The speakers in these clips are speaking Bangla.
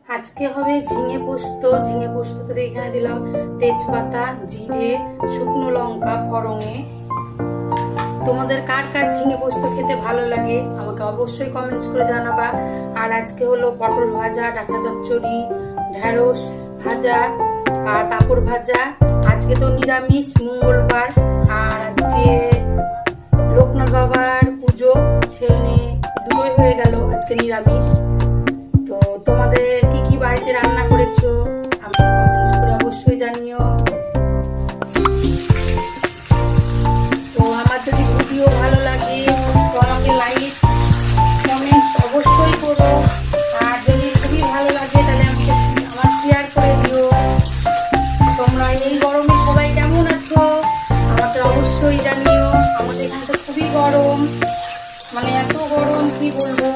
আজকে হবে ঝিঙে পোস্ত। ঝিঙে পোস্ততে এখানে দিলাম তেজপাতা, জিরে, শুকনো লঙ্কা ফোড়নে। তোমাদের কার কার ঝিঙে পোস্ত খেতে ভালো লাগে আমাকে অবশ্যই কমেন্টস করে জানাবা। আর আজকে হলো পটল ভাজা, ডাঁটা চচ্চড়ি, ঢেঁড়স ভাজা আর পাঁপড় ভাজা। আজকে তো নিরামিষ, মঙ্গলবার। আর আজকে লোকনাথ বাবার পুজো, সেখানে দুটোই হয়ে গেল, আজকে নিরামিষ। তো তোমাদের কি কি বাড়িতে রান্না করেছো আমাকে কমেন্টস করে অবশ্যই জানিও। তো আমার যদি ভিডিও ভালো লাগে তো আমাকে লাইক কমেন্টস অবশ্যই করো। আর যদি খুবই ভালো লাগে তাহলে আমার শেয়ার করে দিও। তোমরা এই গরমে সবাই কেমন আছো আমাকে অবশ্যই জানিও। আমাদের এখানে তো খুবই গরম, মানে এত গরম কি বলবো।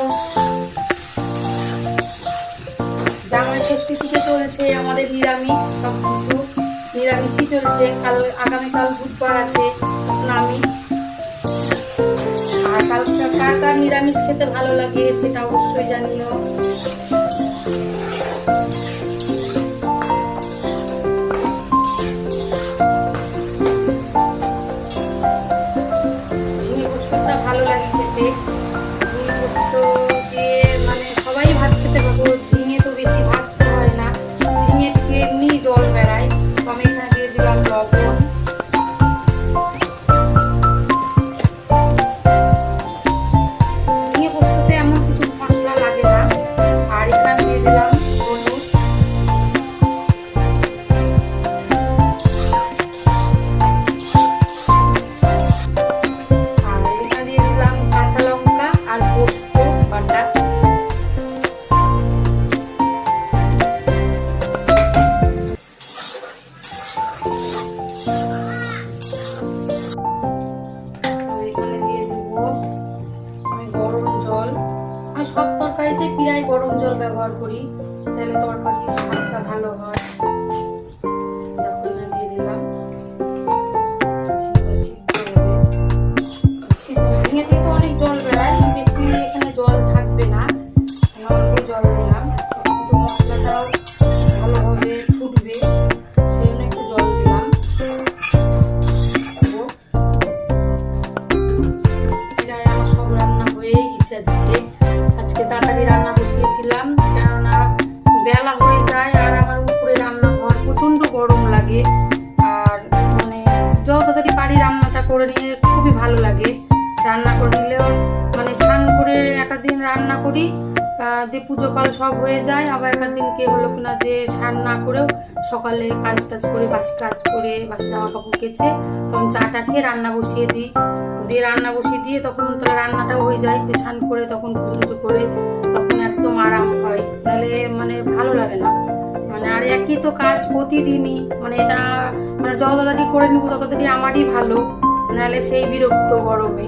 জামাই ষষ্ঠী থেকে চলছে আমাদের নিরামিষ, সবকিছু নিরামিষই চলছে। আগামীকাল বুধবার আছে নিরামিষ। আর কালকে কার কার নিরামিষ খেতে ভালো লাগে সেটা অবশ্যই জানিও। ঝিঙে পোস্তটা ভালো লাগে খেতে। ঝিঙে পোস্ত দিয়ে মানে সবাই ভাত খেতে পারবো। ঝিঙে তো বেশি ভাজতে হয় না, ঝিঙে থেকে এমনি জল বেড়ায়। আমি এখানে দিয়ে দিলাম লবণ। ঝিঙে পোস্ততে এমন কিছু মশলা লাগে না। আর এখানে দিয়ে দিলাম হলুদ। আর এখানে দিয়ে দিলাম কাঁচা লঙ্কা আর পোস্ত বাটা। এখানে দিয়ে দেবো আমি গরম জল। আমি সব তরকারিতে প্রায় গরম জল ব্যবহার করি, তাহলে তরকারির স্বাদটা ভালো হয়। দেখো এখানে দিয়ে দিলাম। ঝিঙে সিদ্ধ হবে। ঝিঙে দিয়ে তো অনেক জল বেড়ায়, বেশি এখানে জল থাকবে না, অল্প জল দিলাম। কিন্তু মশলাটাও ভালোভাবে ফুটবে, সেই জন্য একটু জল দিলাম। আমার সব রান্না হয়েই গেছে আজকে। আজকে তাড়াতাড়ি রান্না বসিয়েছিলাম, কেননা বেলা হয়ে যায় আর আমার উপরে রান্নাঘর প্রচন্ড গরম লাগে। আর মানে যত তাড়াতাড়ি পারি রান্নাটা করে নিয়ে খুবই ভালো লাগে। রান্না করে নিলেও মানে স্নান করে একটা দিন রান্না করি, দিয়ে পুজো পাল সব হয়ে যায়। আবার একটা দিন কে হলো কিনা যে স্নান না করেও সকালে কাজ টাজ করে, বাসি কাজ করে, বাসি জামা কাপড় কেচে তখন চাটা খেয়ে রান্না বসিয়ে দিই। দিয়ে রান্না বসিয়ে দিয়ে তখন তাহলে রান্নাটাও হয়ে যায়। স্নান করে তখন পুজো টুজো করে তখন একদম আরাম হয়, তাহলে মানে ভালো লাগে না। মানে আর একই তো কাজ প্রতিদিনই, মানে এটা মানে যত তাড়াতাড়ি করে নিব তত তাড়াতাড়ি আমারই ভালো, নাহলে সেই বিরক্ত গরমে।